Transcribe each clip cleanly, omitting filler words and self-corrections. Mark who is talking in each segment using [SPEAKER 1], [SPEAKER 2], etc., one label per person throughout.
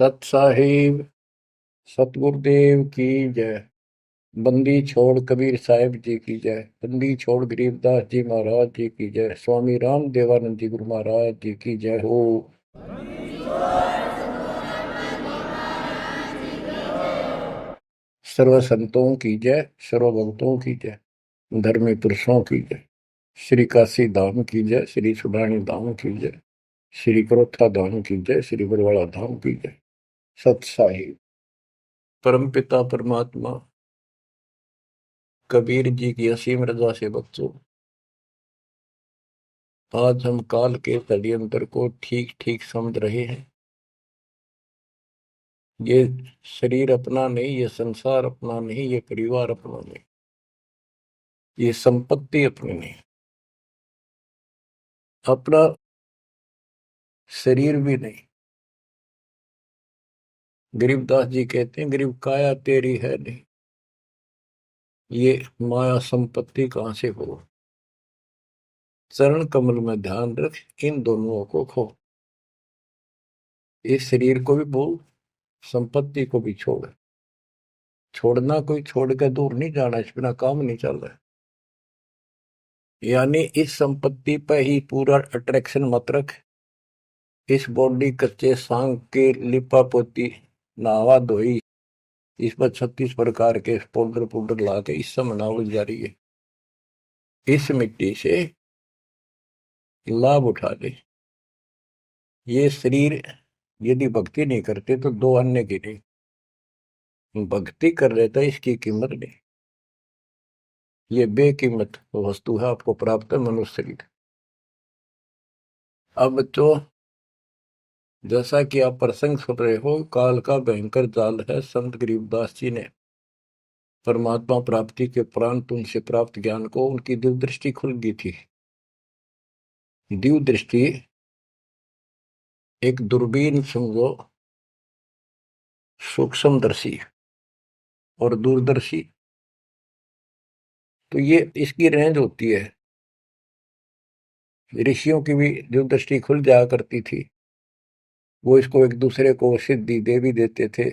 [SPEAKER 1] सत साहिब सतगुरुदेव की जय। बंदी छोड़ कबीर साहिब जी की जय। बंदी छोड़ गरीबदास जी महाराज जी की जय। स्वामी राम देवानंद जी गुरु महाराज जी की जय हो। सर्व संतों की जय, सर्व भक्तों की जय, धर्मी पुरुषों की जय। श्री काशी धाम की जय, श्री सुडानी धाम की जय, श्री क्रोथा धाम की जय, श्री बरवाड़ा धाम की जय। सत साहिब परमपिता परमात्मा कबीर जी की असीम रजा से बच्चों, आज हम काल के षड्यंत्र को ठीक ठीक समझ रहे हैं। ये शरीर अपना नहीं, ये संसार अपना नहीं, ये परिवार अपना नहीं, ये संपत्ति अपनी नहीं, अपना शरीर भी नहीं। गरीबदास जी कहते हैं, गरीब काया तेरी है नहीं, ये माया संपत्ति कहां से हो। चरण कमल में ध्यान रख, इन दोनों को खो। इस शरीर को भी भूल, संपत्ति को भी छोड़। छोड़ना कोई छोड़ के दूर नहीं जाना, इस बिना काम नहीं चल रहा है। यानी इस संपत्ति पर ही पूरा अट्रैक्शन मत रख। इस बॉडी कच्चे सांग के लिपा पोती नहावा धोई, इस पर 36 प्रकार के पाउडर पाउडर ला के इस समय नावल जा रही है। इस मिट्टी से लाभ उठा ले। ये शरीर यदि भक्ति नहीं करते तो दो अन्य की नहीं। भक्ति कर रहे था, इसकी कीमत नहीं। ये बेकीमत वस्तु है, आपको प्राप्त है मनुष्य शरीर। अब तो जैसा कि आप प्रसंग सुन रहे हो, काल का भयंकर जाल है। संत गरीबदास जी ने परमात्मा प्राप्ति के उपरांत उनसे प्राप्त ज्ञान को उनकी दिव्य दृष्टि खुल गई थी। दिव्य दृष्टि एक दूरबीन समझो, सूक्ष्मदर्शी और दूरदर्शी। तो ये इसकी रेंज होती है। ऋषियों की भी दिव्य दृष्टि खुल जाया करती थी, वो इसको एक दूसरे को सिद्धि दे भी देते थे,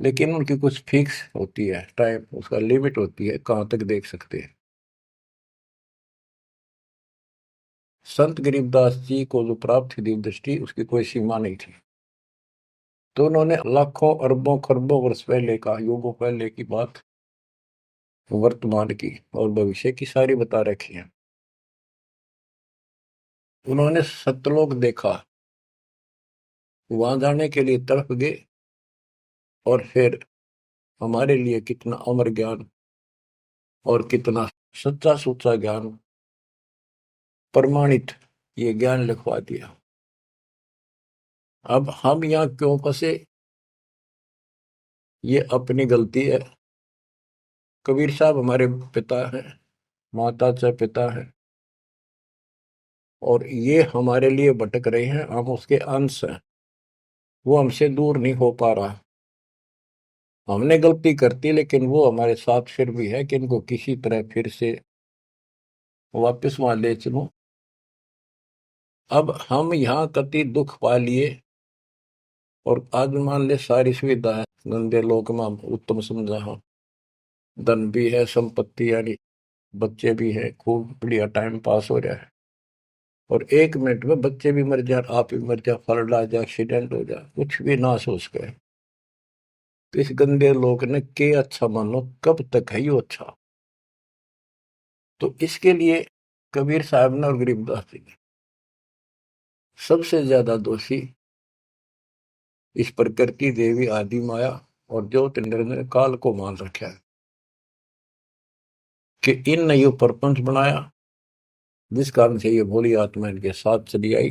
[SPEAKER 1] लेकिन उनकी कुछ फिक्स होती है टाइम, उसका लिमिट होती है कहां तक देख सकते हैं। संत गरीबदास जी को जो प्राप्त थी दिव्य दृष्टि, उसकी कोई सीमा नहीं थी। तो उन्होंने लाखों अरबों खरबों वर्ष पहले का, युगों पहले की बात वर्तमान की और भविष्य की सारी बता रखी है। उन्होंने सतलोक देखा, वहां जाने के लिए तड़प गए, और फिर हमारे लिए कितना अमर ज्ञान और कितना सच्चा सुच्चा ज्ञान प्रमाणित ये ज्ञान लिखवा दिया। अब हम यहाँ क्यों फंसे, ये अपनी गलती है। कबीर साहब हमारे पिता हैं, माता से पिता हैं, और ये हमारे लिए भटक रहे हैं, हम उसके अंश हैं। वो हमसे दूर नहीं हो पा रहा। हमने गलती करती, लेकिन वो हमारे साथ फिर भी है कि इनको किसी तरह फिर से वापस वहां ले चलो। अब हम यहाँ कति दुख पा लिए, और आज मान ले सारी सुविधा है, गंदे लोक में हम उत्तम समझा हो, धन भी है, संपत्ति यानी बच्चे भी है, खूब बढ़िया टाइम पास हो रहा है, और एक मिनट में बच्चे भी मर जाए, आप भी मर जाए, फ्लड आ जाए, एक्सीडेंट हो जाए, कुछ भी ना सोच गए। तो इस गंदे लोग ने के अच्छा मानो, कब तक है यो अच्छा। तो इसके लिए कबीर साहब ने और गरीबदास जी ने सबसे ज्यादा दोषी इस प्रकृति देवी आदि माया और ज्योतिन्द्र ने काल को मान रखा है कि इन ने यो प्रपंच बनाया, जिस कारण से ये भोली आत्मा इनके साथ चली आई।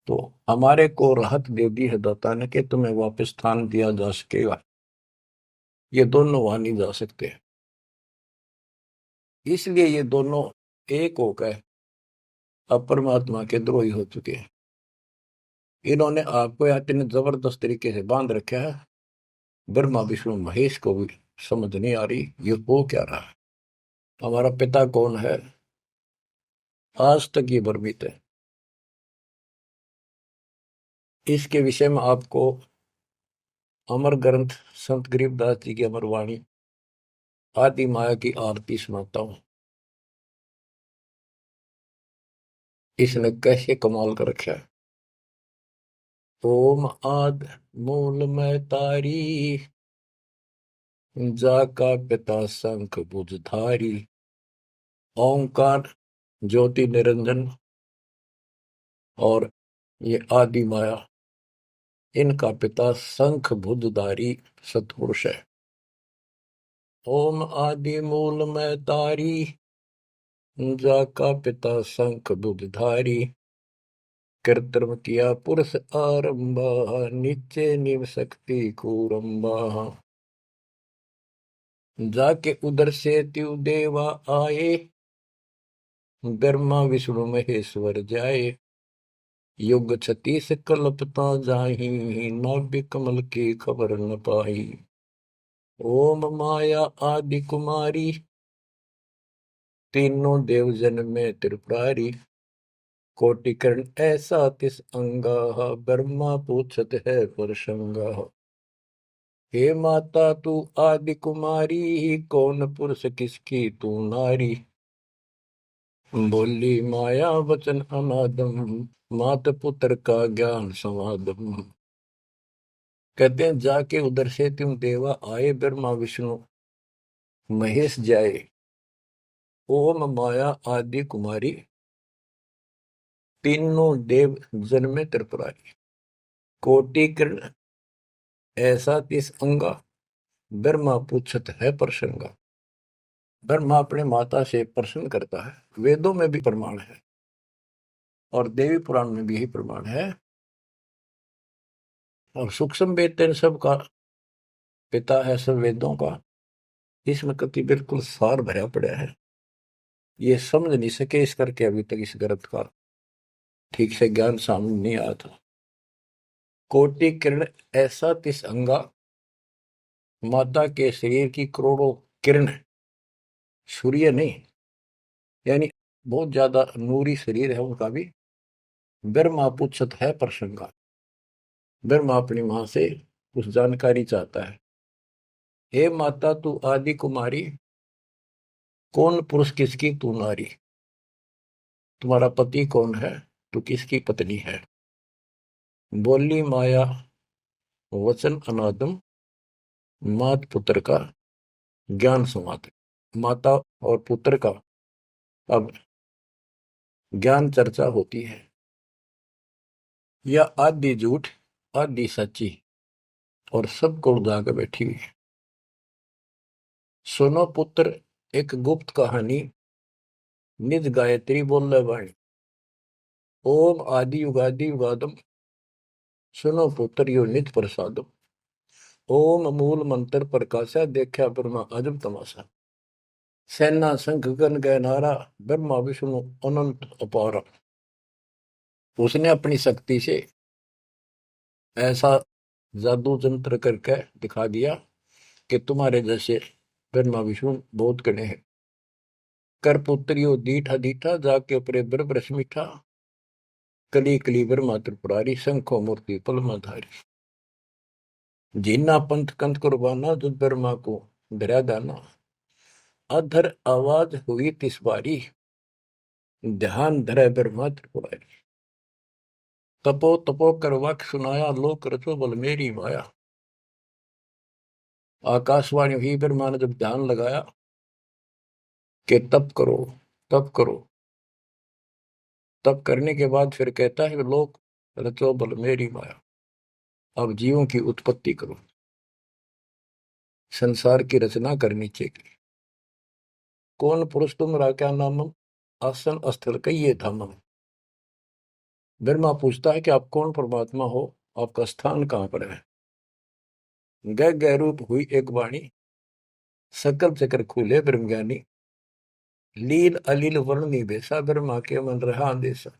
[SPEAKER 1] तो हमारे को राहत दे दी है दाता ने कि तुम्हें वापस स्थान दिया जा सकेगा। ये दोनों वहां नहीं जा सकते, इसलिए ये दोनों एक होकर अब परमात्मा के द्रोही हो चुके हैं। इन्होंने आपको इतने जबरदस्त तरीके से बांध रखा है, ब्रह्मा विष्णु महेश को भी समझ नहीं आ रही ये हो क्या रहा है। हमारा पिता कौन है, आज तक ये भ्रमित है। इसके विषय में आपको अमर ग्रंथ संत गरीबदास जी की अमर वाणी आदि माया की आरती सुनाता हूं। इसने कैसे कमाल कर रखा है। ओम आद मूल में तारी, जाका पिता शंख भुजधारी। ओंकार ज्योति निरंजन और ये आदि माया, इनका पिता शंख भुजधारी सतपुरुष है। ओम आदि मूल में तारी, जाका पिता शंख भुजधारी। कृत्रिम किया पुरुष आरंभा, नीचे निव शक्ति कूरंबा। जाके उधर से त्यु देवा आए, ब्रह्मा विष्णु महेश्वर जाए। युग 36 कल्पता जाही, नाभि कमल की खबर न पाई। ओम माया आदि कुमारी, तीनों देव जन में त्रिपुरारी। कोटि कर्ण ऐसा तिस अंगा, ब्रह्मा पूछत है परसंगा। हे माता तू आदि कुमारी, कौन पुरुष किसकी तू नारी। बोली माया वचन अनादम, मात पुत्र का ज्ञान समादम। कहते हैं जाके उधर से तुम देवा आए, ब्रह्मा विष्णु महेश जाए। ओम माया आदि कुमारी, तीनों देव जन्मे त्रिपुरारी। कोटि कर्ण ऐसा तिस अंगा, ब्रह्मा पूछत है प्रसंगा। ब्रह्मा अपने माता से प्रश्न करता है। वेदों में भी प्रमाण है और देवी पुराण में भी यही प्रमाण है। और सूक्ष्म वेद तेन सब का पिता है, सब वेदों का। इसमें कति बिल्कुल सार भरा पड़ा है। ये समझ नहीं सके इस करके अभी तक इस ग्रंथ का ठीक से ज्ञान सामने नहीं आया था। कोटि किरण ऐसा तिस अंगा, माता के शरीर की करोड़ों किरण, सूर्य नहीं, यानी बहुत ज्यादा नूरी शरीर है उनका भी। ब्रह्मा पूछत है प्रसंगा। ब्रह्मा अपनी मां से कुछ जानकारी चाहता है। हे माता तू आदि कुमारी, कौन पुरुष किसकी तू नारी। तुम्हारा पति कौन है, तू किसकी पत्नी है। बोली माया वचन अनादम, मात पुत्र का ज्ञान समाद। माता और पुत्र का अब ज्ञान चर्चा होती है। यह आदि झूठ आदि सच्ची और सबको उड़ा के बैठी हुई है। सुनो पुत्र एक गुप्त कहानी, निज गायत्री बोल वाणी। ओम आदि युगादि युगादम, सुनो पुत्र यो निज प्रसादम। ओम मूल मंत्र प्रकाशा, देखा ब्रह्मा अजब तमाशा। सेना संख गण गए नारा, ब्रह्मा विष्णु अनंत अपारा। उसने अपनी शक्ति से ऐसा जादू जंत्र करके दिखा दिया कि तुम्हारे जैसे ब्रह्मा विष्णु बहुत गणे हैं। कर पुत्रियो दीठा दीठा, जाके अपने ब्रह्म मीठा। कली कली ब्रह्मा त्रिपुरारी, शंखो मूर्ति पलमाधारी। जीना पंथ कंत कुर्बाना, जो ब्रह्मा को धरा दाना। अधर आवाज हुई तिस बारी, ध्यान धरे ब्रह्मा त्रिपुरारी। तपो तपो कर वाक्य सुनाया, लोक रचो बल मेरी माया। आकाशवाणी हुई, ब्रह्मा ने जब ध्यान लगाया कि तप करो तप करो। तप करने के बाद फिर कहता है लोक रचो बल मेरी माया। अब जीवों की उत्पत्ति करो, संसार की रचना करनी चाहिए। कौन पुरुष तुम क्या नामम, आसन स्थल कहिए धामम। ब्रह्मा पूछता है कि आप कौन परमात्मा हो, आपका स्थान कहां पर है। गह गह रूप हुई एक वाणी, सकल चक्र खुले ब्रह्मज्ञानी। लील अलील वर्णी बेसा, ब्रह्मा के मन रहा अंदेशा।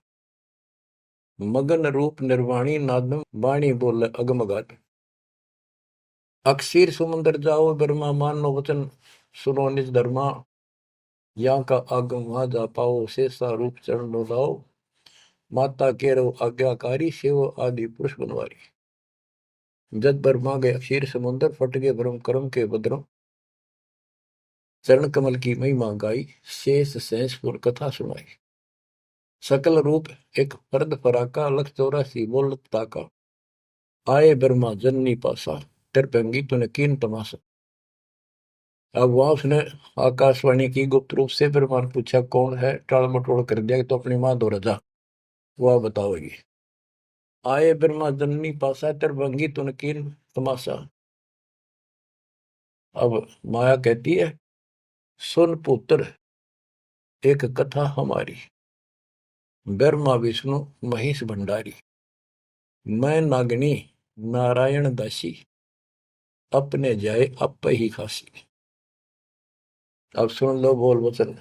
[SPEAKER 1] मगन रूप निर्वाणी नादम, वाणी बोले अगमगात। अक्षीर समुद्र जाओ, ब्रह्मा मानो वचन सुनो निज धर्मा। यहाँ का आगम वहां जा पाओ, शेषा रूप चरण लाओ। माता केरो आज्ञाकारी शिव आदि पुरुष बनवारी। जद ब्रह्मा गए क्षीर समुद्र फट गए ब्रह्म कर्म के बद्रों। चरण कमल की महिमा गाई शेष सहसपुर कथा सुनाई। सकल रूप एक फर्द फराका लख 84 बोलत ताका। आए ब्रह्मा जननी पासा तिरपंगी तूने कीन तमाशा। अब वहां उसने आकाशवाणी की गुप्त रूप से ब्रह्मा ने पूछा कौन है, टाल मटोल कर दिया कि तो अपनी मां दो रजा वह बताओगी। आए ब्रह्मा जननी पासा तिरपंगी तूने कीन तमाशा। अब माया कहती है सुन पुत्र एक कथा हमारी। ब्रह्मा विष्णु महेश भंडारी। मैं नागनी नारायण दासी अपने जाए अप ही खासी। अब सुन लो बोल वचन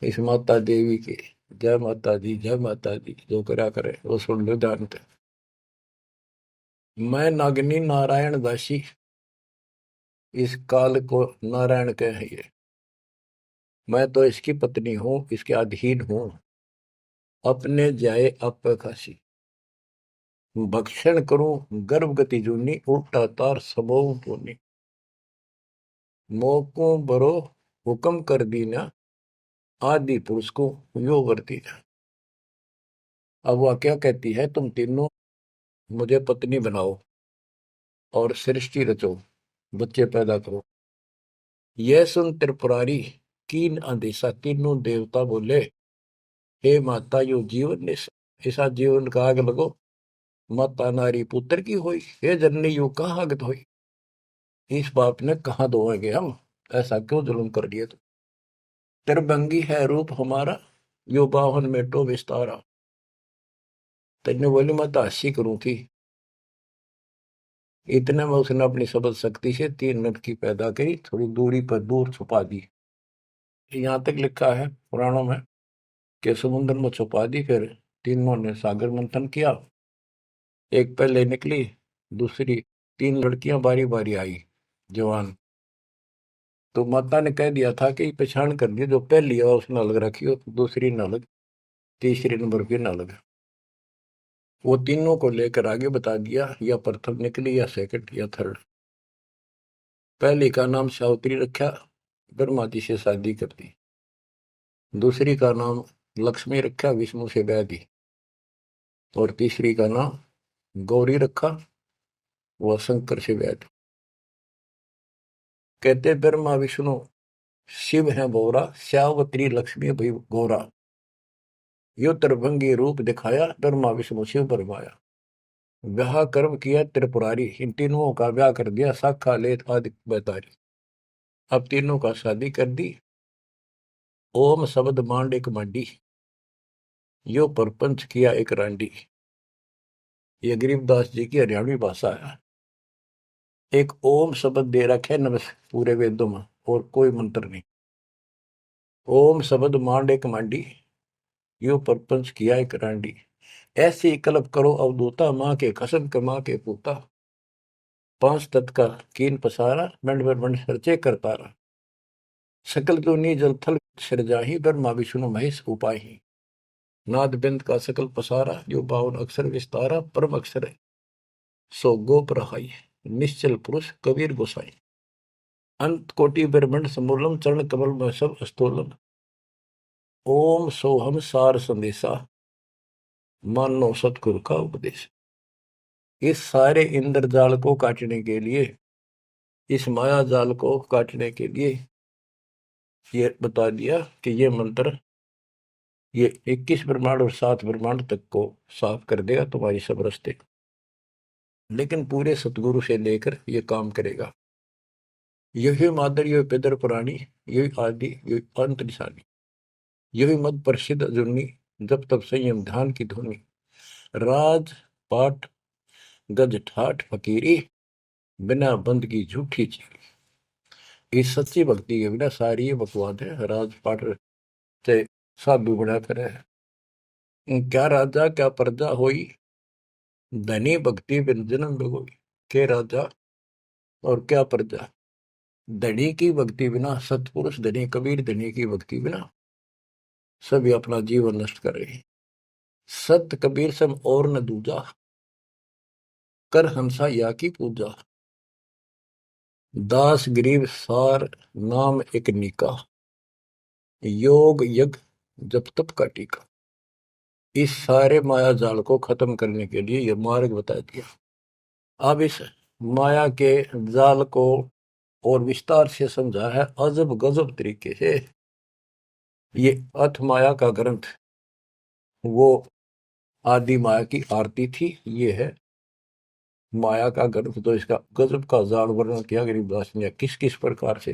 [SPEAKER 1] इस माता देवी के। जय माता दी जय माता दी जो करा करे वो सुन लो ध्यान से। मैं नागनी नारायण दासी इस काल को नारायण कहिए। मैं तो इसकी पत्नी हूं इसके अधीन हूं। अपने जाए अप खासी भक्षण करूं गर्भगति जूनी उल्टा तार सबो पूनी। मोको बरो हुक्म कर दीना आदि पुरुष को यो वर्ती। अब वह क्या कहती है तुम तीनों मुझे पत्नी बनाओ और सृष्टि रचो बच्चे पैदा करो। यह सुन त्रिपुरारी कीन आदेशा तीनों देवता बोले हे माता यो जीवन ऐसा जीवन का आग लगो। माता नारी पुत्र की होई हे जननी यू कहाँ आगत होई। इस बाप ने कहा दोगे हम ऐसा क्यों जुल्म कर दिए तुम। त्रिभंगी है रूप हमारा यो बाहन में टो विस्तारा। तेने बोली मैं तो हंसी करूं थी। इतने में उसने अपनी सबल शक्ति से 3 मिनट की पैदा करी थोड़ी दूरी पर दूर छुपा दी। यहां तक लिखा है पुराणों में कि समुद्र में छुपा दी। फिर तीनों ने सागर मंथन किया। एक पहले निकली दूसरी 3 लड़कियां बारी बारी आई जवान। तो माता ने कह दिया था कि पहचान कर दी जो पहली है उसने अलग रखी हो दूसरी न अलग तीसरी नंबर की न अलग। वो तीनों को लेकर आगे बता दिया या प्रथम निकली या सेकंड या थर्ड। पहली का नाम सावित्री रखा ब्रह्मा जी से शादी कर दी। दूसरी का नाम लक्ष्मी रखा विष्णु से ब्याह दी। और तीसरी का नाम गौरी रखा वह शंकर से ब्याह दी। कहते ब्रह्मा विष्णु शिव है बोरा श्यावत्री लक्ष्मी भई गौरा। यो त्रिभंगी रूप दिखाया ब्रह्मा विष्णु शिव बरमाया। ब्याह कर्म किया त्रिपुरारी इन तीनों का ब्याह कर दिया साखा लेत आदि बैतारी। अब तीनों का शादी कर दी। ओम शब्द मांड एक मंडी यो परपंच किया एक रांडी। ये गरीबदास जी की हरियाणवी भाषा है। एक ओम शब्द दे रखे नमस् पूरे वेदों में और कोई मंत्र नहीं। ओम शब्द मांड एक मांडी यो परपंच किया एक रांडी। ऐसी कल्प करो अवधूता माँ के कसम के माँ के पूता। 5 तत्व का कीन पसारा मंड मंड सर्चे कर तारा। सकल दुनी जल थल सिरजाही ब्रह्मा विष्णु महेश उपाही। नाद बिंद का सकल पसारा जो 52 अक्षर विस्तारा परम अक्षर है सो गोप रहाई। निश्चल पुरुष कबीर गोसाई। अंत कोटि ब्रह्मंड समूलम चरण कमल में सब अस्तोलम। ओम सोहम सार संदेशा मानो सतगुरु का उपदेश। इस सारे इंद्रजाल को काटने के लिए इस माया जाल को काटने के लिए ये बता दिया कि ये मंत्र ये 21 ब्रह्मांड और 7 ब्रह्मांड तक को साफ कर देगा तुम्हारी सब रास्ते। लेकिन पूरे सतगुरु से लेकर ये काम करेगा। यही मादर यही पितर पुराणी यही आदि यही अंत निशानी। यही मद प्रसिद्ध जुर्नी जब तब संयम ध्यान की धुनी। राज पाठ गज ठाठ फकीरी बिना बंद की झूठी चीरी। इस सच्ची भक्ति के बिना सारी ये बकवाद है। राज पाठ से साधु बना फिर क्या राजा क्या प्रजा होई धनी भक्ति बिन जन्म बिगोई। के राजा और क्या प्रजा धनी की भक्ति बिना सतपुरुष धनी कबीर धनी की भक्ति बिना सभी अपना जीवन नष्ट कर रहे हैं। सत कबीर सम और न दूजा, कर हंसा या की पूजा। दास गरीब सार नाम एक नीका, योग यज्ञ जप तप का टीका। इस सारे माया जाल को खत्म करने के लिए यह मार्ग बता दिया। अब इस माया के जाल को और विस्तार से समझा है अजब गजब तरीके से। ये अथ माया का ग्रंथ वो आदि माया की आरती थी। ये है माया का ग्रंथ। तो इसका गजब का जाल वर्णन किया गरीबदास ने, किस किस प्रकार से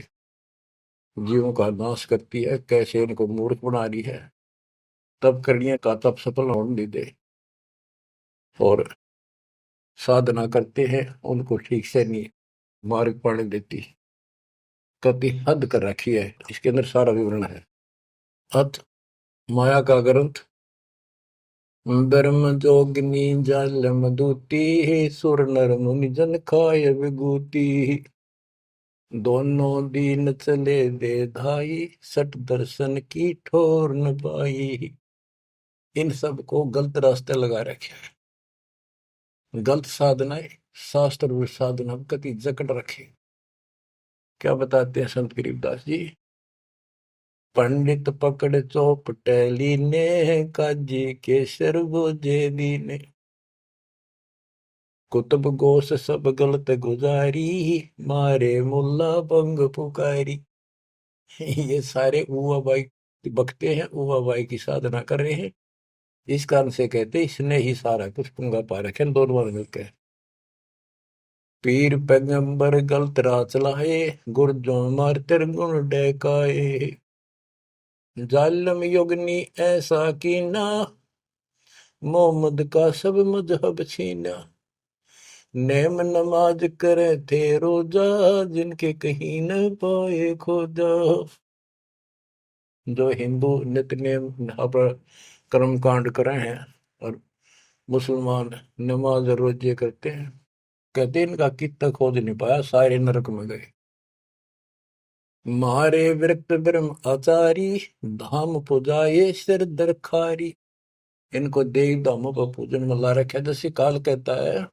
[SPEAKER 1] जीवों का नाश करती है, कैसे इनको मूर्ख बना रही है, तब करने का तब सफल होने नहीं दे, और साधना करते हैं उनको ठीक से नहीं मार्ग पाने देती, कति हद कर रखी है। इसके अंदर सारा विवरण है। अत माया का ग्रंथ ब्रह्म जोगिनी जल मधुती, सुर नर मुनि जन खाय विभूति। दोनों दीन चले दे धाई, सट दर्शन की ठोर न पाई। इन सब को गलत रास्ते लगा रखे, गलत साधनाएं, शास्त्र साधना कति जकड़ रखे। क्या बताते हैं संत गरीबदास जी? पंडित पकड़ चौपटेली ने, काजी के सर बोझे दीने। कुतुब गोस सब गलत गुजारी, मारे मुल्ला बंग पुकारी। ये सारे उवा बाई बकते हैं, उवा बाई की साधना कर रहे हैं। इस कारण से कहते इसने ही सारा कुछ पुंगा पा रखे दोनों मिलकर। पीर पैगंबर गलत राह चलाए, गुरजों मार तेर गुण डहकाए। जालिम युगनी ऐसा कीना, मोहम्मद का सब मजहब छीना। नेम नमाज करे थे रोजा, जिनके कहीं न पाए खोजा। जो हिंदू नित्य नेम पर कर्म कांड करे हैं और मुसलमान नमाज रोजे करते हैं, कहते इनका कितना खोज नहीं पाया, सारे नरक में गए। मारे विरक्त ब्रह्म आचारी, धाम पुजाए सिर दरखारी। इनको देव धामों का पूजन में ला रखा। जैसे काल कहता है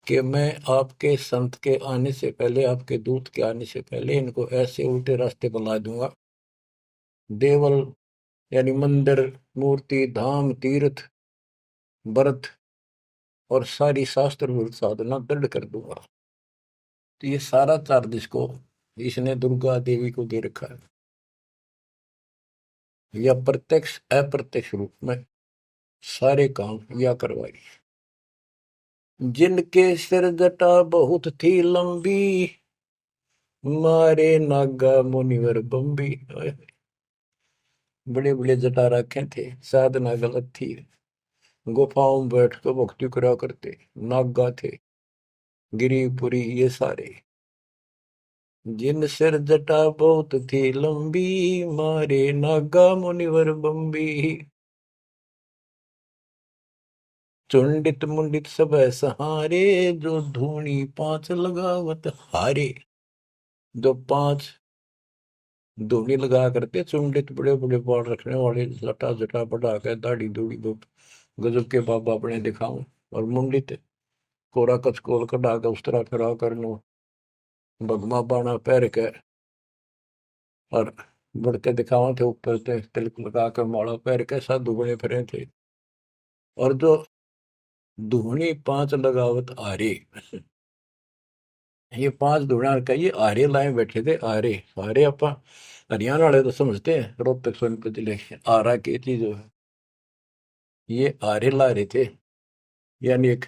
[SPEAKER 1] कि मैं आपके संत के आने से पहले, आपके दूत के आने से पहले इनको ऐसे उल्टे रास्ते पर ला दूंगा। देवल यानी मंदिर, मूर्ति, धाम, तीर्थ, व्रत और सारी शास्त्र साधना दृढ़ कर दूंगा। तो ये सारा चार्ज इसको इसने दुर्गा देवी को दे रखा है, या प्रत्यक्ष अप्रत्यक्ष रूप में सारे काम या करवाई। जिनके सिर जटा बहुत थी लंबी, मारे नागा मुनिवर बम्बी। बड़े बड़े जटा रखे थे, साधना गलत थी, गुफाओं में बैठ कर भक्ति करा करते, नागा थे, गिरिपुरी ये सारे। जिन सिर जटा बहुत थी लंबी, मारे नागा मुनिवर बम्बी। चुंडित मुंडित सब सहारे, जो धूनी पांच लगावत हारे। जो पांच धूनी लगा करते, चुंडित बड़े बड़े बाल रखने वाले, लटा जटा बढ़ा के दाढ़ी दूढ़ी गजब के बाबा अपने दिखाऊं, और मुंडित कोरा कचकोल कटा के उस तरह फिरा कर लो, भगमा बाणा पैर के और बढ़ते दिखावा थे, ऊपर से तिलक लगा कर माला पैर के साधु बने फिरे थे। और जो धूनी पांच लगावत आरे, ये पांच धूणा का ये आरे लाए बैठे थे। आरे आरे अपा हरियाणा वाले तो समझते हैं, रोहतक सोनीपत जिले आरा की चीज है। ये आरे ला रहे थे, यानी एक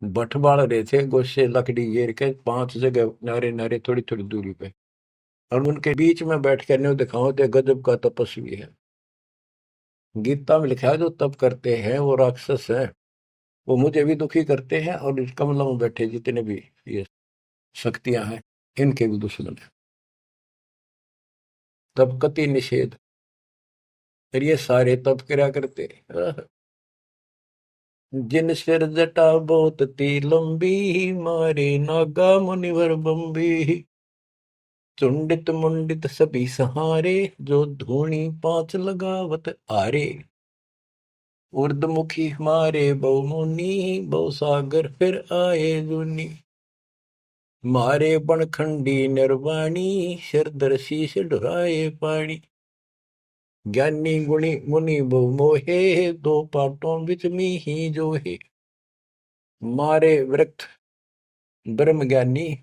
[SPEAKER 1] बठ बाल रहे थे, गोशे लकड़ी घेर के पांच जगह नारे नारे थोड़ी थोड़ी दूरी पे, और उनके बीच में बैठ कर न्यू दिखाओ थे गजब का तपस्वी है। गीता में लिखा है जो तप करते हैं वो राक्षस है, वो मुझे भी दुखी करते हैं, और इस कमलों में बैठे जितने भी ये शक्तियां हैं इनके भी दुश्मन है। तब कति निषेध, फिर ये सारे तप करा करते। जिन सिर जटा बहुत ती लंबी, मारे नागा मुनिवर बम्बी। चुंडित मुंडित सभी सहारे, जो धूणी पांच लगावत आरे। उर्दमुखी मारे बहु मुनि, बहु सागर फिर आए जुनी। मारे बनखंडी निर्वाणी, सिरधर शीश ढुराए पानी। ज्ञानी गुणी मुनि बहु मोहे, दो पाटों बिच ही जो है। मारे वृक्ष ब्रह्म ज्ञानी,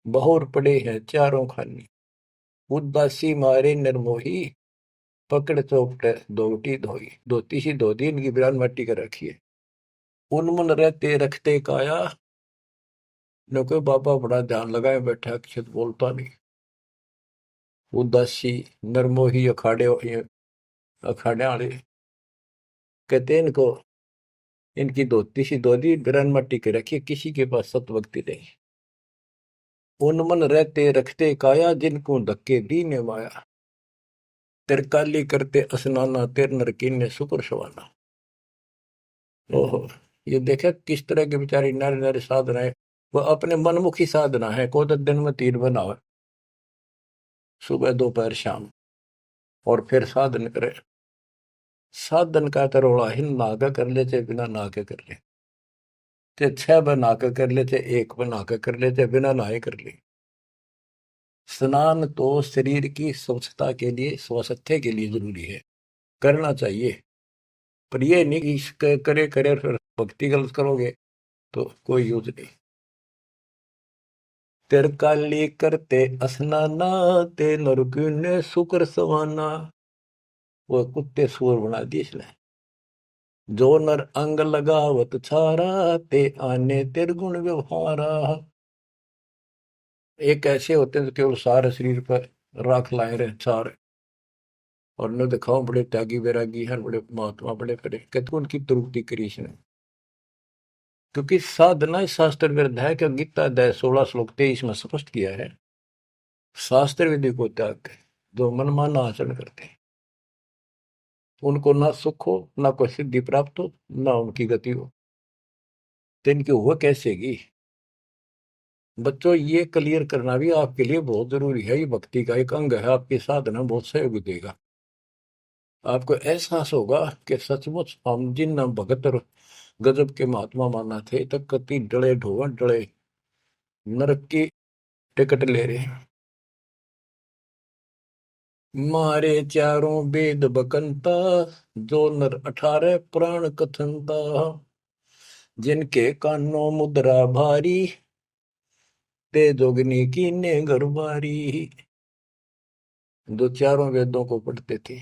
[SPEAKER 1] बहुर पड़े हैं चारों खानी। उदासी मारे निर्मोही, पकड़ चौपटे दोटी धोई। धोती सी धो दी, इनकी बिरान मट्टी कर रखी है। उनमन रहते रखते काया, न कोई बाबा बड़ा ध्यान लगाए बैठा, अक्षत बोलता नहीं। उदासी निर्मोही अखाड़े वाले कहते इनको, इनकी धोती सी धो दी, बिरान मट्टी कर रखी है, किसी के पास सतभक्ति नहीं। उनमन रहते रखते काया, जिनको धक्के दी ने माया। तिरकाली करते स्नाना, तिर नरकी ने शुक्र सवाना। ओहो, ये देखा किस तरह के बेचारी नारे नारे साधना है। वो अपने मनमुखी साधना है, को तो दिन में 3 बनावे, सुबह दोपहर शाम, और फिर साधन करे। साधन का तरोड़ा हिन नागा कर ले, चाहे बिना नाके कर ले, चाहे 6 बना के कर ले, चाहे 1 बना के कर ले, चाहे बिना नहाए कर ले। स्नान तो शरीर की स्वच्छता के लिए, स्वास्थ्य के लिए जरूरी है, करना चाहिए। पर ये नहीं कि करे करे फिर भक्ति गलत करोगे तो कोई यूज नहीं। तिरकाली करते स्नाना, ते नरकी ने शुक्र सवाना। वो कुत्ते सूर बना दिए इसने। जो नर अंग लगावत छारा, ते आने तिरगुण व्यवहारा। एक ऐसे होते हैं जो केवल सारे शरीर पर राख लाए रहे छार, और न दिखाओ बड़े त्यागी वैरागी हैं, बड़े महात्मा, बड़े करे, कहते उनकी त्रुटि करी इसने। क्योंकि साधना शास्त्र विरुद्ध है, कि गीता अध्याय 16 श्लोक 23 में स्पष्ट किया है, शास्त्र विधि को त्याग के जो मनमाना आचरण करते हैं, उनको ना सुख हो, ना कोई सिद्धि प्राप्त हो, ना उनकी गति हो। तो इनकी हुआ कैसेगी? बच्चों, ये क्लियर करना भी आपके लिए बहुत जरूरी है। ये भक्ति का एक अंग है, आपकी साधना बहुत सहयोग देगा। आपको एहसास होगा कि सचमुच हम जिन भगत और गजब के महात्मा माना थे, तक कति डले ढोवन डले नरक की टिकट ले रहे हैं। मारे चारों वेद बकंता, जो नर 18 पुराण कथनता। जिनके कानों मुद्रा भारी, ते जोगनी की ने घरबारी। जो चारों वेदों को पढ़ते थे।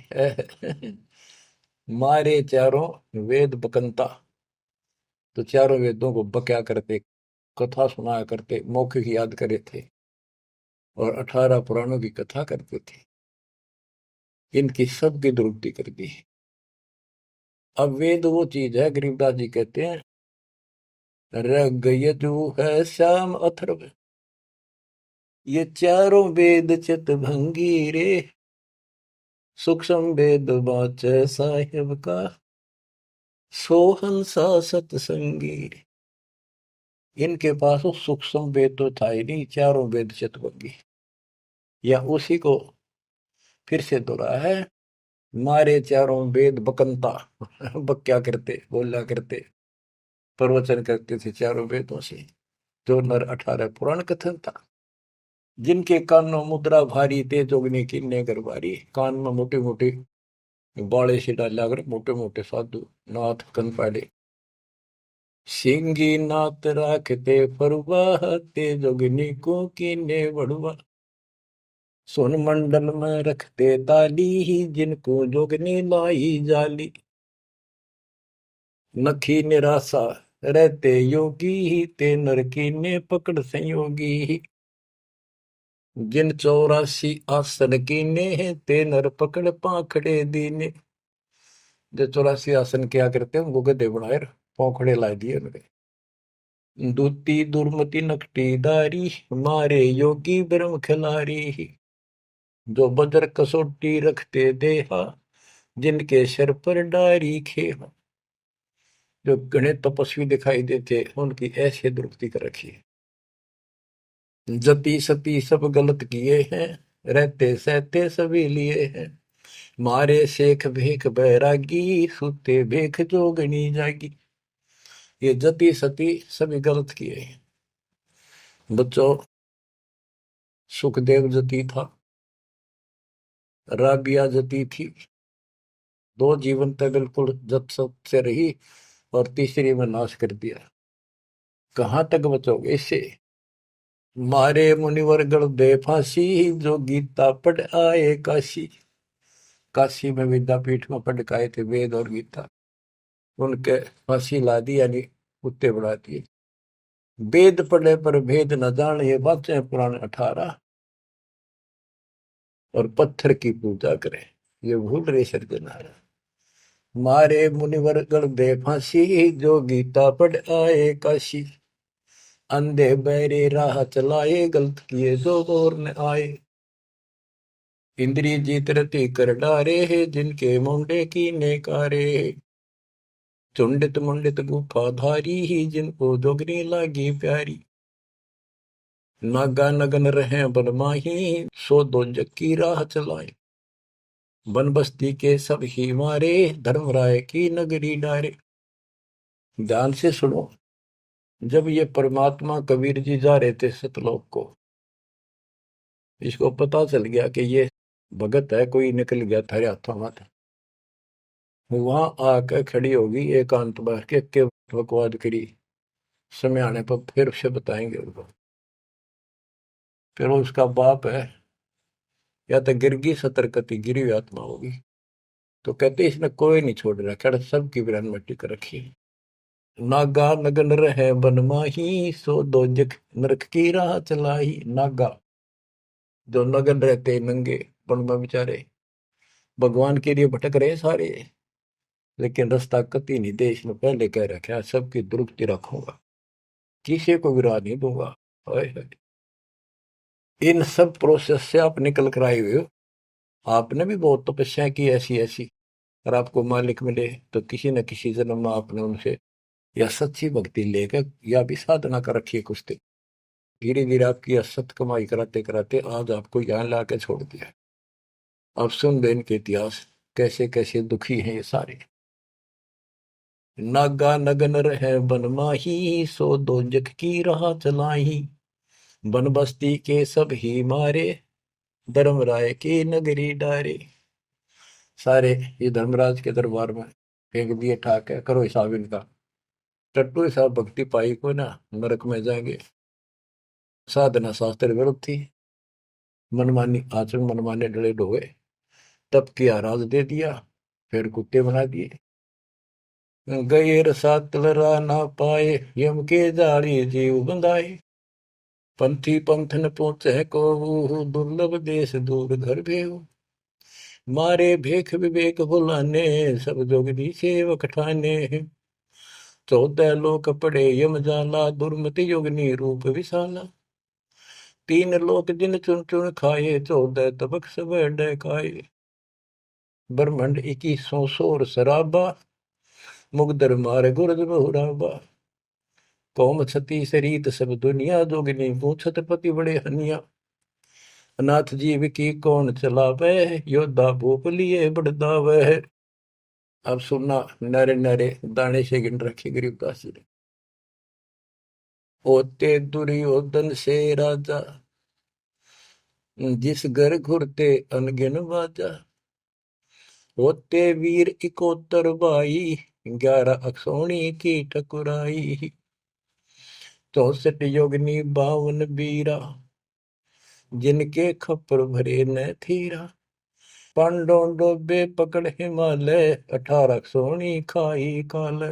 [SPEAKER 1] मारे चारों वेद बकंता, तो चारों वेदों को बक्या करते, कथा सुनाया करते, मौखिक याद करे थे, और 18 पुराणों की कथा करते थे। इनकी सबकी दुरुक्ति कर दी। अब वेद वो चीज है, गरीबदास जी कहते हैं, रग यजु है श्याम अथर्व, ये चारों वेद चित भंगी रे। सूक्ष्म वेद बाच साहिब का, सोहंसा सतसंगी। इनके पास वो सूक्ष्म वेद तो था ही नहीं, चारों वेद चित भंगी। या उसी को फिर से दोहरा है, मारे चारों वेद बकंता। बक्या करते, बोला करते, प्रवचन करते थे चारों वेदों से, जो नर 18 पुराण कथन था। जिनके कानों मुद्रा भारी, ते जोगनी किन्ने गरबारी। कान में मोटे मोटे बाले से डाला कर, मोटे मोटे साधु नाथ कन पाड़े। सिंगी नाथ राखते फरुआ, ते जोगनी को किन्ने बड़ुआ। सोन मंडल में रखते ताली, जिनको जोगनी लाई जाली। नखी निराशा रहते योगी, ते नरकी ने पकड़ संयोगी। जिन 84 आसन कीने, ते नर पकड़ पाखड़े दीने। जो 84 आसन क्या करते हैं, उनको गधे बनाए पौखड़े ला दिए उनके। दूती दुर्मति नकटी दारी, मारे योगी ब्रह्म खिलारी। जो बज्र कसोटी रखते देहा, जिनके सिर पर डारी खेहा। जो घने तपस्वी दिखाई देते, उनकी ऐसे दुर्गति कर रखी है। जति सती सब गलत किए हैं, रहते सहते सभी लिए हैं। मारे शेख भेख बैरागी, सुते भेख जोगनी जागी। ये जति सती सभी गलत किए हैं। बच्चों, सुखदेव जति था, राबिया जति थी। दो जीवन तक बिल्कुल जत सत से रही और तीसरी में नाश कर दिया। कहां तक बचोगे इससे? मारे मुनिवर गण दे फांसी, जो गीता पढ़ आए काशी। काशी में विद्यापीठ में पढ़ के आए थे वेद और गीता, उनके फांसी ला दी, यानी कुत्ते बढ़ा दिए। वेद पढ़े पर भेद न जान, ये बातें पुराण 18। और पत्थर की पूजा करे, ये भूल रहे सृजनहारा। मारे मुनिवर गण दे फांसी, जो गीता पढ़ आए काशी। अंधे बहरे राह चलाए, गलत किए जो और न आए। इंद्री जीत रति कर डारे है, जिनके मुंडे की नेकारे। चुंडित मुंडित गुफा धारी ही, जिनको जोगनी लागी प्यारी। नागा नगन रहे बनमाही, सो दो की राह चलाए। बन बस्ती के सब ही मारे, धर्मराय की नगरी डारे। ध्यान से सुनो। जब ये परमात्मा कबीर जी जा रहे थे सतलोक को, इसको पता चल गया कि ये भगत है, कोई निकल गया थारे हाथों में। वहां आकर खड़ी होगी एकांत बैठ के बकवाद करी। समय आने पर फिर से बताएंगे उनको। फिर उसका बाप है, या तो गिरगी सतर्कती गिरी हुई आत्मा होगी, तो कहते इसने कोई नहीं छोड़ रखा, सबकी बिरान मिट्टी कर रखी। नागा नगन रहे बनमाही, सो दो जख नरक की राह चलाही। नागा जो नगन रहते नंगे वन में बेचारे, भगवान के लिए भटक रहे सारे, लेकिन रास्ता कति नहीं देश में पहले कह रखा, सबकी दुरुक्ति रखूंगा, किसी को विराह नहीं दूंगा। इन सब प्रोसेस से आप निकल कर आए हुए हो। आपने भी बहुत तपस्या की ऐसी ऐसी, और आपको मालिक मिले तो किसी न किसी जन्म में आपने उनसे या सच्ची भक्ति लेकर या भी साधना कर रखी है कुछ दिन। धीरे धीरे आपकी असत कमाई कराते कराते आज आपको यहाँ ला के छोड़ दिया। अब सुन दे इनके इतिहास, कैसे कैसे दुखी हैं ये सारे। नागा नगन रहे बनमाही, सो दो जग की राह चलाही। बन बस्ती के सब ही मारे, धर्मराय की नगरी डारे। सारे ये धर्मराज के दरबार में फेंक दिए ठाक है, करो हिसाब इनका। टट्टू हिसाब भक्ति पाई को ना नरक में जाएंगे। साधना शास्त्र विरुद्ध थी, मनमानी आचरण, मनमाने डले ढोए, तब किया राज दे दिया, फिर कुत्ते बना दिए। गए रसात लरा ना पाए, यम के जाली जीव बंधाए। पंथी पंथ न पहुंचे को, दुर्लभ देश दूर घर भेव। मारे भेख विवेक बुलाने, सब जोगनी सेवक ठाने। 14 लोक पड़े यम जाला, दुर्मति योगनी रूप विशाला। 3 लोक जिन चुन चुन खाए, 14 तबक सब डकाए। ब्रह्मंड 21 सोर शराबा, मुगदर मार गुरद बहुराबा। कौम छती शरीत सब दुनिया, जोगिनी पूछत पति बड़े हनिया। अनाथ जीव की कौन चलावे, योद्धा भूप लिए बड़दावे। अब सुनना, नारे नारे दाने से गिन रखी गरीबदास जी ने। होते दुर्योधन से राजा, जिस घर घुरते अनगिन बाजा। होते वीर 71 भाई, 11 अक्षौणी की ठकुराई। 64 योगनी 52 बीरा, जिनके खप्पर भरे न थीरा। पांडों डोबे पकड़ हिमालय, 18 सोनी खाई काल।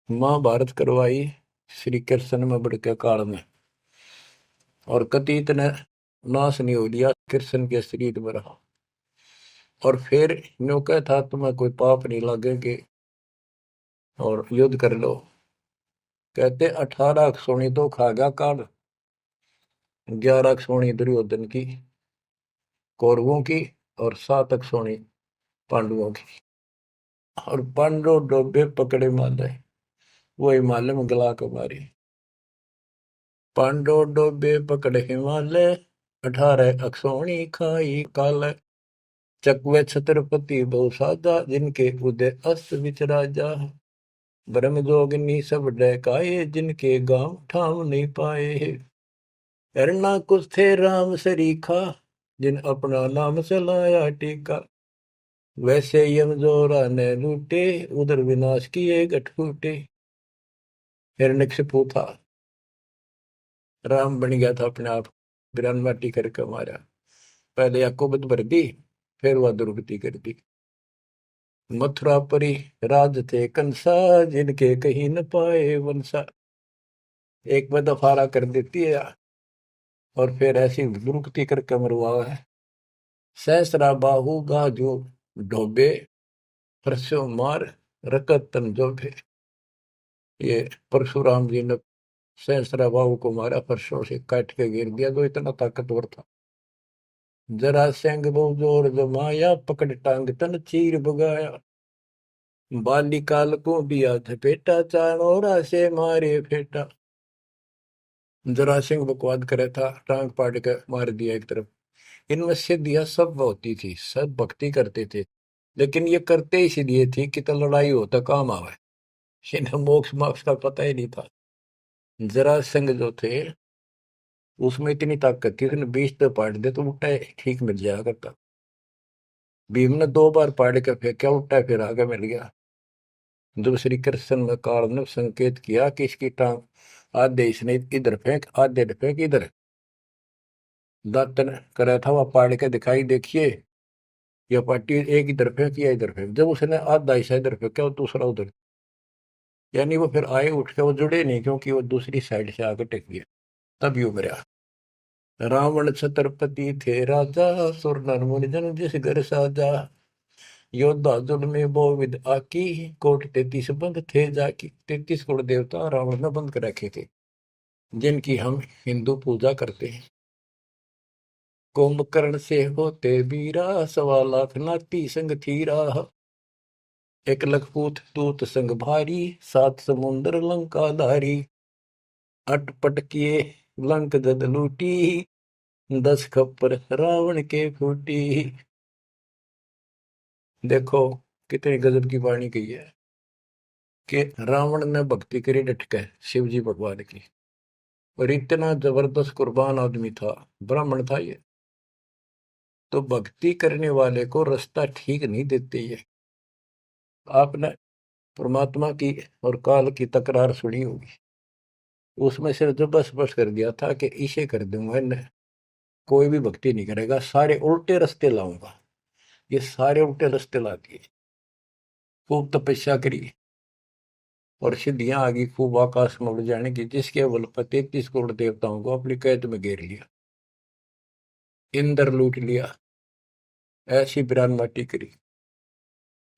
[SPEAKER 1] महाभारत करवाई श्री कृष्ण में बड़के काल में, और कतीत ने नाश नहीं हो लिया, कृष्ण के शरीर में रहा। और फिर न्यू कह था तुम्हें कोई पाप नहीं लगेगे और युद्ध कर लो। कहते 18 सोनी तो खा गया काल, 11 सोनी दुर्योधन की कौरवों की, और 7 सोनी पांडवों की। और पांडव डोबे पकड़े हिमालय, वो हिमालय में गला को मारी। पांडो डोबे पकड़ हिमालय, 18 अक्षौणी खाई काल। चकवे छत्रपति बहु साजा, जिनके उदय अस्त विच राजा। ब्रह्म जोगिनी सब डहकाए, जिनके गांव ठाम नहीं पाए। अरना कुछ थे राम सरीखा, जिन अपना नाम चलाया टीका। वैसे यम जोरा ने लूटे, उधर विनाश किए गठ फूटे। हिरण्यकशिपु था, राम बन गया था अपने आप, ग्रान माटी करके मारा। पहले याकोबत भर दी, फिर वह दुर्गति कर दी। मथुरापुरी राज थे कंसा, जिनके कहीं न पाए वंशा। एक में दफारा कर देती है और फिर ऐसी दुर्गति करके मरवा है। सहस्रा बाहु गाजो ढोबे, परसों मार रकत तन जोबे। ये परशुराम जी ने सहस्रा बाहु को मारा, परसों से काट के गिर दिया, तो इतना ताकतवर था। जरा सिंह बहु जोर जमाया, पकड़ टांग तन चीर भगाया। बालिकाल को दिया झपेटा, चाणोरा से मारे फेटा। जरा सिंह बकवाद करे था, टांग पाड़ के मार दिया एक तरफ। इनमें सिद्धियां सब होती थी, सब भक्ति करते थे, लेकिन ये करते इसलिए थी कि तो लड़ाई हो तो काम आवे। इन्हें मोक्ष मोक्ष का पता ही नहीं था। जरा सिंह जो थे उसमें इतनी ताकत थी, उसने 20 तो पाड़ दे तो उल्टा ठीक मिल जाया करता। भीम ने 2 बार पाड़ के फेंका, उल्टा फिर आगे मिल गया। जब श्री कृष्ण में काल ने संकेत किया कि इसकी टांग आधे इसने इधर फेंक, आधे फेंक इधर, दातन करे था वह पाड़ के दिखाई, देखिए यह पार्टी एक इधर फेंक या इधर फेंक। जब उसने आधा हिस्सा इधर फेंका और दूसरा उधर, यानी वो फिर आए उठ के, वो जुड़े नहीं, क्योंकि वो दूसरी साइड से आगे टेक गया, तब यू मरा। रावण छत्रपति थे राजा, सुर नर मुनि जन जिस घर साजा। योद्धा जुल में बहुविध आकी, कोट 33 बंद थे जाकी। 33 कोट देवता रावण ने बंद कर रखे थे, जिनकी हम हिंदू पूजा करते हैं। कुंभकर्ण से होते वीरा, 1.25 लाख नाती संग थीरा। 1 लाख पूत दूत संग भारी, 7 समुंदर लंका धारी। अटपट किए लंक जद लूटी, 10 खप्पर रावण के फूटी। देखो कितनी गजब की वाणी कही है कि रावण ने भक्ति करी डट के शिव जी भगवान की, और इतना जबरदस्त कुर्बान आदमी था, ब्राह्मण था ये। तो भक्ति करने वाले को रास्ता ठीक नहीं देते ये। आपने परमात्मा की और काल की तकरार सुनी होगी, उसमें सिर्फ जो बस बस कर दिया था कि इसे कर दूंगा इन्हें, कोई भी भक्ति नहीं करेगा, सारे उल्टे रास्ते लाऊंगा। ये सारे उल्टे रास्ते ला दिए। खूब तपस्या करी और सिद्धियां आ गई, खूब आकाश में उड़ जाने की, जिसके बल पर 33 करोड़ देवताओं को अपनी कैद में घेर लिया, इंद्र लूट लिया। ऐसी बिरान माटी करी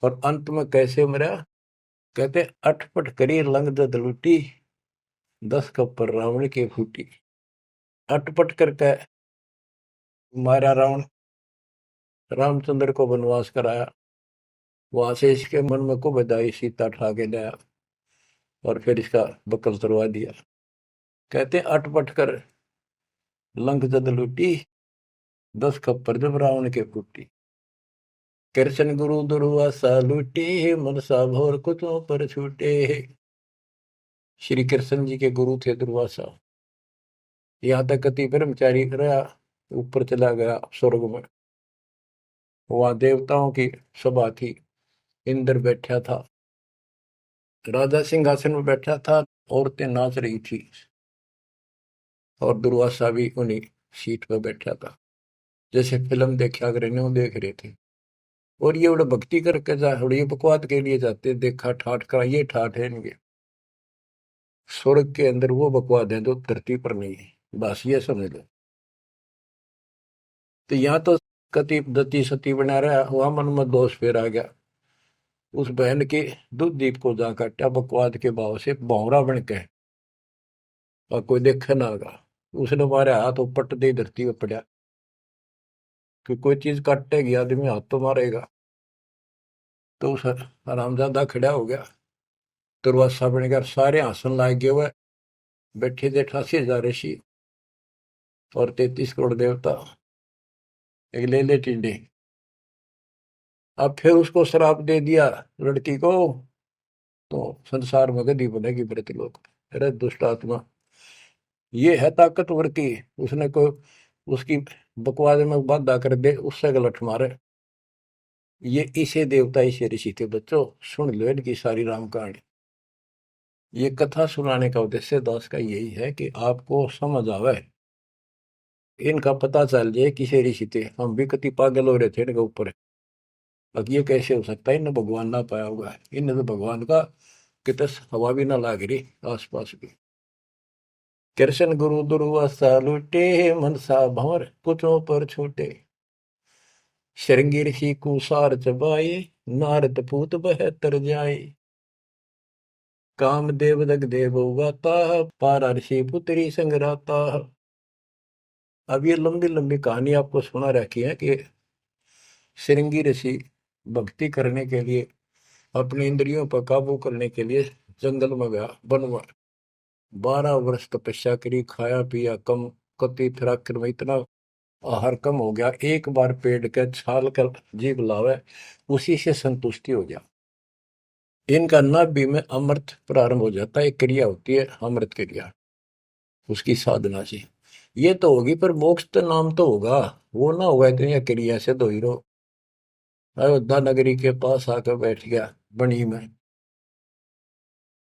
[SPEAKER 1] और अंत में कैसे मरा? कहते अटपट करी लंग दद लूटी, 10 खप्पर रावण के फूटी। अटपट करके मारा रावण, रामचंद्र को वनवास कराया, वहां से इसके मन में को बधाई, सीता ठा के लाया और फिर इसका बकल तुड़वा दिया। कहते अटपट कर लंक जद लूटी, 10 खप्पर जब रावण के फूटी। कृष्ण गुरु दुर्वासा लूटे, मनसा भोर कुतों पर छूटे। श्री कृष्ण जी के गुरु थे दुर्वासा। यहाँ तक कति ब्रह्मचारी रहा, ऊपर चला गया स्वर्ग में। वहां देवताओं की सभा थी, इंद्र बैठा था, राजा सिंहासन में बैठा था, औरतें नाच रही थी और दुर्वासा भी उन्हीं सीट पर बैठा था, जैसे फिल्म देखा करे न्यू देख रहे थे। और ये बड़ा भक्ति करके जा, ये बकवाद के लिए जाते, देखा ठाठ का, ये ठाठ है इनके। स्वर्ग के अंदर वो बकवाद है जो धरती पर नहीं है, बस ये समझ लो। तो यहाँ तो कति दती सती बना रहा, वहां मन में दोष फिर आ गया। उस बहन के दूध दीप को जा काटा बकवाद के भाव से, भौरा बन के, और कोई देखे ना आगा। उसने मारे हाथ पट दे धरती पर पड़ा, कि कोई चीज काटेगी आदमी हाथ तो मारेगा। तो उस हरामजादा खड़ा हो गया, दुर्वासा बन गया, सारे हंसन लाग गए हुए। बैठे थे 88,000 ऋषि और 33 करोड़ देवता, एक ले ले टिंडे। अब फिर उसको श्राप दे दिया लड़की को, तो संसार में गति बनेगी मृतलोक। अरे दुष्ट आत्मा, ये है ताकतवर की, उसने कोई उसकी बकवास में बाधा कर दे, उससे गलत मारे। ये इसे देवता इसे ऋषि थे बच्चों, सुन लो इनकी सारी राम कहानी। ये कथा सुनाने का उद्देश्य दास का यही है कि आपको समझ आवे, इनका पता चल जाए किसे ऋषि थे। हम भी कति पागल हो रहे थे इनके ऊपर, अब ये कैसे हो सकता है, इन्हें भगवान ना पाया होगा, इन्हें तो भगवान का कितने हवा भी ना लाग रही आसपास भी। कृष्ण गुरु दुर्वासा लुटे, मनसा भंवर पुछों पर छूटे। श्रृंगी ऋषि कुसार चबाए, नारद पूत बहतर जाए। काम देव दग देव गाता, पारा ऋषि पुत्री संगराता। अब ये लंबी लंबी कहानी आपको सुना रखी है कि श्रृंगी ऋषि भक्ति करने के लिए, अपनी इंद्रियों पर काबू करने के लिए जंगल में गया, वन में 12 वर्ष तपस्या करी, खाया पिया कम, कति फिर आखिर में इतना आहार कम हो गया, एक बार पेड़ के छाल कर जीभ लावे, उसी से संतुष्टि हो गया। इनका नाभि में अमृत प्रारंभ हो जाता है, एक क्रिया होती है अमृत क्रिया, उसकी साधना से ये तो होगी, पर मोक्ष तो नाम तो होगा, वो ना होगा इतनी क्रिया से दो हीरो। अयोध्या नगरी के पास आकर बैठ गया बनी में।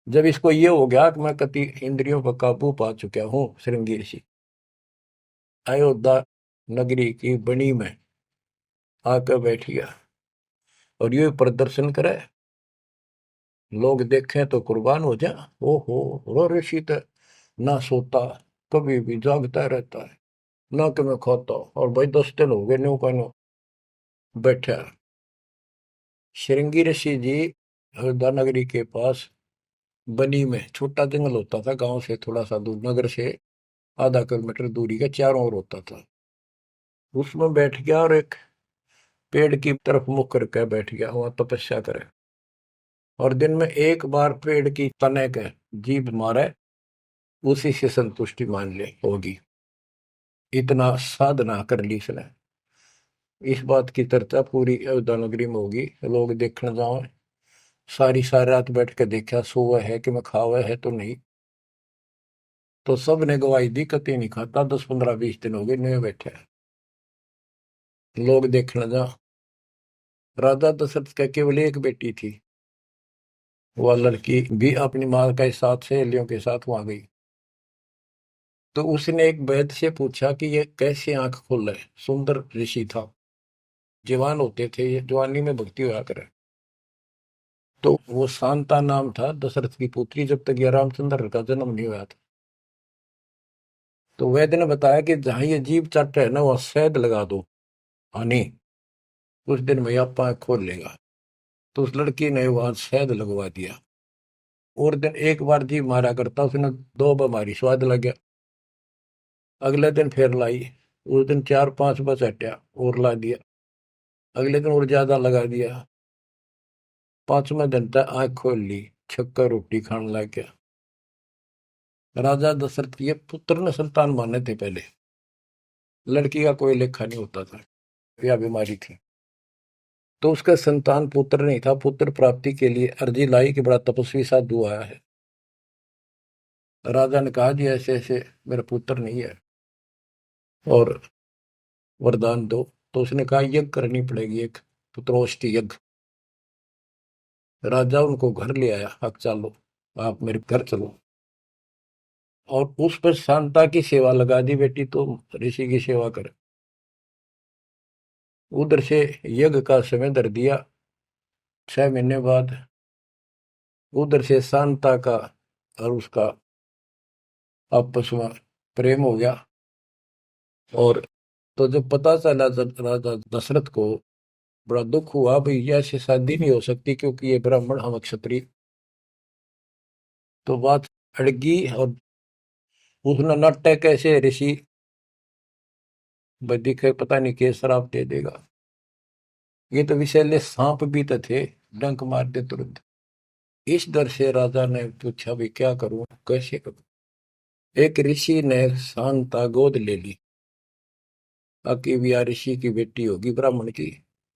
[SPEAKER 1] जब इसको ये हो गया कि मैं कति इंद्रियों पर काबू पा चुका हूं, श्रृंगी ऋषि अयोध्या नगरी की बनी में आकर बैठ गया और ये प्रदर्शन करे, लोग देखें तो कुर्बान हो जाए। ओहो, रो ऋषि तो ना सोता, कभी भी जागता रहता है, ना कि मैं खाता, और भाई 10 दिन हो गए न्यू का न्यू बैठा। श्रृंगी ऋषि जी अयोध्या नगरी के पास बनी में, छोटा जंगल होता था, गांव से थोड़ा सा दूर, नगर से आधा किलोमीटर दूरी का चारों ओर होता था, उसमें बैठ गया और एक पेड़ की तरफ मुख करके बैठ गया, वहां तपस्या करे। और दिन में एक बार पेड़ की तने के जीभ मारे, उसी से संतुष्टि मान ले होगी। इतना साधना कर ली इसने। इस बात की चर्चा पूरी अयोध्या नगरी में होगी, लोग देखने जाओ। सारी रात बैठ के देखा, सोवा है कि मैं खावा है तो नहीं, तो सब ने गवाही दी कति नहीं खाता, 10 15 20 दिन हो गए नहीं बैठे। लोग देखने जा। राजा दशरथ का केवल एक बेटी थी, वह लड़की भी अपनी माँ के साथ सहेलियों के साथ वहां गई। तो उसने एक वैद्य से पूछा कि ये कैसे आंख खोल रहे, सुंदर ऋषि था, जवान होते थे, ये जवानी में भक्ति हुआ करे। तो वो शांता नाम था दशरथ की पुत्री, जब तक ये रामचंद्र का जन्म नहीं हुआ था। तो वैद्य ने बताया कि जहां ये जीभ चट है ना, वहां शहद लगा दो हनी, कुछ दिन में आप आंख खोल लेगा। तो उस लड़की ने वहां शहद लगवा दिया, और दिन एक बार जीभ मारा करता, उसने 2 बीमारी स्वाद लग गया। अगले दिन फिर लाई, उस दिन 4 5 बस हटा और ला दिया, अगले दिन और ज्यादा लगा दिया। 5वें दिन तक आंख खोल ली, छक्का रोटी खाने लग गया। राजा दशरथ के पुत्र ने संतान माने थे पहले, लड़की का कोई लेखा नहीं होता था, यह बीमारी थी। तो उसका संतान पुत्र नहीं था, पुत्र प्राप्ति के लिए अर्जी लाई कि बड़ा तपस्वी साधु आया है। राजा ने कहा जी ऐसे ऐसे मेरा पुत्र नहीं है और वरदान दो। तो उसने कहा यज्ञ करनी पड़ेगी, एक पुत्रोष्टि यज्ञ। राजा उनको घर ले आया, अब चलो आप मेरे घर चलो, और उस पर शांता की सेवा लगा दी, बेटी तो ऋषि की सेवा करे। उधर से यज्ञ का समय धर दिया, 6 महीने बाद उधर से शांता का और उसका आपस में प्रेम हो गया। और तो जब पता चला राजा दशरथ को बड़ा दुख हुआ, भाई ये ऐसी शादी नहीं हो सकती क्योंकि ये ब्राह्मण हम क्षत्रिय। तो बात अड़गी और उसने नाटक कैसे ऋषि वैदिक है, पता नहीं के श्राप दे देगा। ये तो विषैले सांप भी तो थे, डंक मार दे तुरंत। इस डर से राजा ने पूछा भी क्या करूं, कैसे करूं। एक ऋषि ने शांता गोद ले ली। आकी बिया ऋषि की बेटी होगी ब्राह्मण की,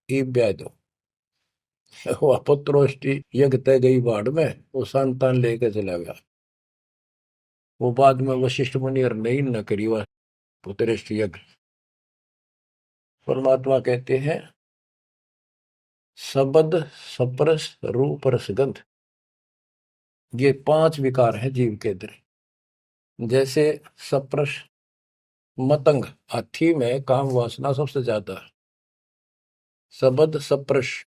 [SPEAKER 1] ई ब्याह दो। वो पुत्रोष्टि यज्ञ तय गई बाढ़ में, वो संतान लेके चला गया। वो बाद में वशिष्ठ मुनि और नहीं न करी वह पुत्रेष्टि यज्ञ। परमात्मा कहते हैं शब्द सप्रस रूप रसगंध, ये 5 विकार है जीव के अंदर। जैसे सप्रस मतंग, हाथी में काम वासना सबसे ज्यादा है। शब्द सप्रश,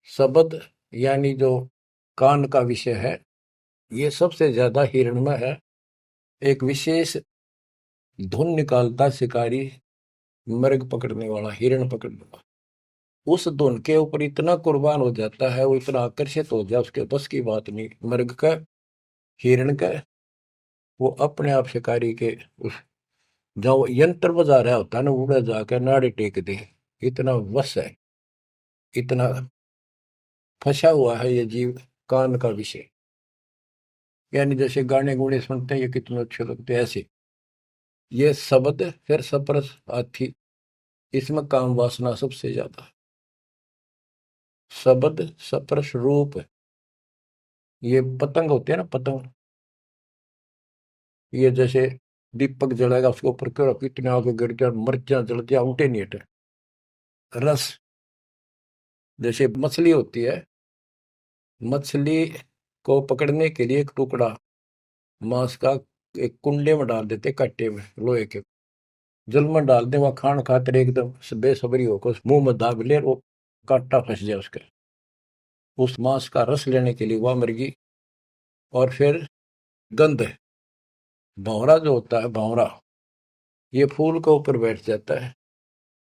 [SPEAKER 1] शब्द यानी जो कान का विषय है, ये सबसे ज्यादा हिरण में है। एक विशेष धुन निकालता शिकारी, मृग पकड़ने वाला, हिरण पकड़ने वाला, उस धुन के ऊपर इतना कुर्बान हो जाता है, वो इतना आकर्षित हो जाए, उसके बस की बात नहीं मृग का, हिरण का। वो अपने आप शिकारी के उस जो यंत्र बजा रहा होता है ना, उड़ा जाकर नाड़े टेक दे, इतना वश है, इतना फंसा हुआ है ये जीव कान का विषय। यानी जैसे गाने गुणे सुनते हैं ये कितने अच्छे लगते हैं, ऐसे ये शब्द फिर सप्रस हाथी, इसमें काम वासना सबसे ज्यादा। शब्द सप्रस रूप, ये पतंग होते हैं ना, पतंग, ये जैसे दीपक जलाएगा उसके ऊपर क्यों कितने आगे गिर गया, मर्चा जल गया, उठे नहीं हटे। रस, जैसे मछली होती है, मछली को पकड़ने के लिए एक टुकड़ा मांस का एक कुंडे में डाल देते, कट्टे में लोहे के, जल में डाल दे, वह खान खातिर एकदम बेसब्री होकर मुंह में दाब ले, वो कांटा फंस जाए उसके, उस मांस का रस लेने के लिए वह मुर्गी। और फिर गंध, भंवरा जो होता है, भंवरा ये फूल के ऊपर बैठ जाता है,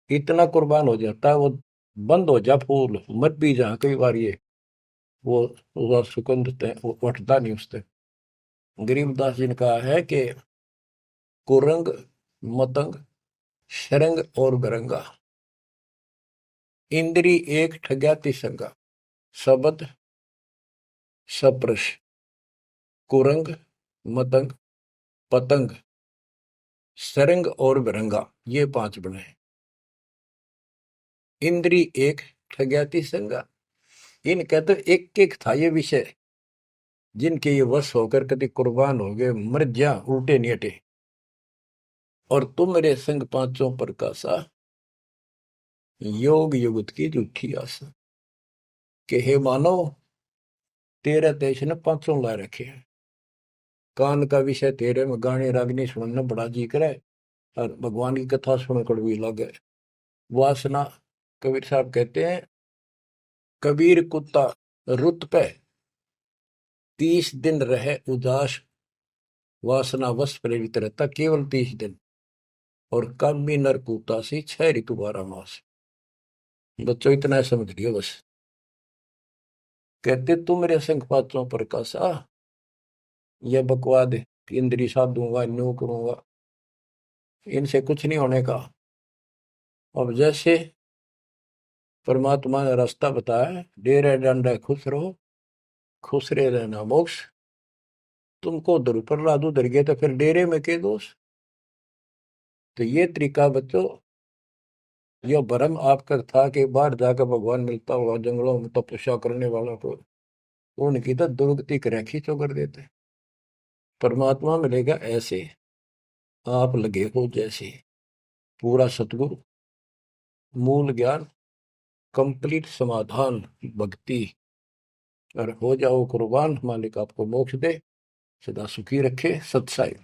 [SPEAKER 1] इतना कुर्बान हो जाता है वो, बंद हो जा फूल मत भी जा कई बार ये, वो सुगंध वो उठता नहीं उससे। गरीबदास जी ने कहा है कि कुरंग मतंग शरंग और बरंगा, इंद्री एक ठग्याति संगा। शब्द सप्रश, कुरंग मतंग पतंग सरंग और बरंगा, ये 5 बने। इंद्री एक ठग्याति संगा, इनका तो एक एक था ये विषय, जिनके ये वश होकर कभी कुर्बान हो गए, मर जा उल्टे नहीं हटे। और तुम मेरे संग पांचों प्रकाशा, योग युगत की झूठी आशा। के हे मानव, तेरे देश ने 500 ला रखे हैं, कान का विषय तेरे में गाने रागनी सुनना बड़ा जी करे, और भगवान की कथा सुन कड़वी लगे। वासना, कबीर साहब कहते हैं कबीर कुत्ता रुत पे 30 दिन रहे उदास, वासना वश प्रेरित रहता केवल 30 दिन, और कामी नर कुत्ता सी 6 ऋतु 12 मास। बच्चों इतना समझ लियो बस। कहते तू मेरे संग पांचों प्रकाशा, यह बकवाद इंद्री साधूंगा न्यू करूंगा, इनसे कुछ नहीं होने का। अब जैसे परमात्मा ने रास्ता बताया, डेरे डंडा खुश रहो, खुश रहे रहना मोक्ष। तुमको उधर पर लाद उधर गए तो फिर डेरे में के दोष। तो ये तरीका बच्चों, यह भरम आपका था कि बाहर जाकर भगवान मिलता हुआ जंगलों में तपस्या करने वालों को, उनकी तो दुर्गति कर खींचो कर देते। परमात्मा मिलेगा ऐसे, आप लगे हो जैसे, पूरा सतगुरु, मूल ज्ञान, कंप्लीट समाधान, भक्ति, और हो जाओ कुर्बान, मालिक आपको मोक्ष दे, सदा सुखी रखे। सत्साई।